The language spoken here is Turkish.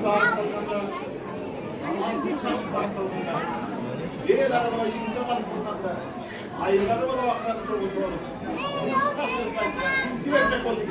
bağırtılığında, Allah'ın şaşıp bağırtılığında, diğer araba işinde bağırtılığında, ayrıları bana baklarını çok mutlu olur. Nasıl yapacak? Kim yapacak olacak?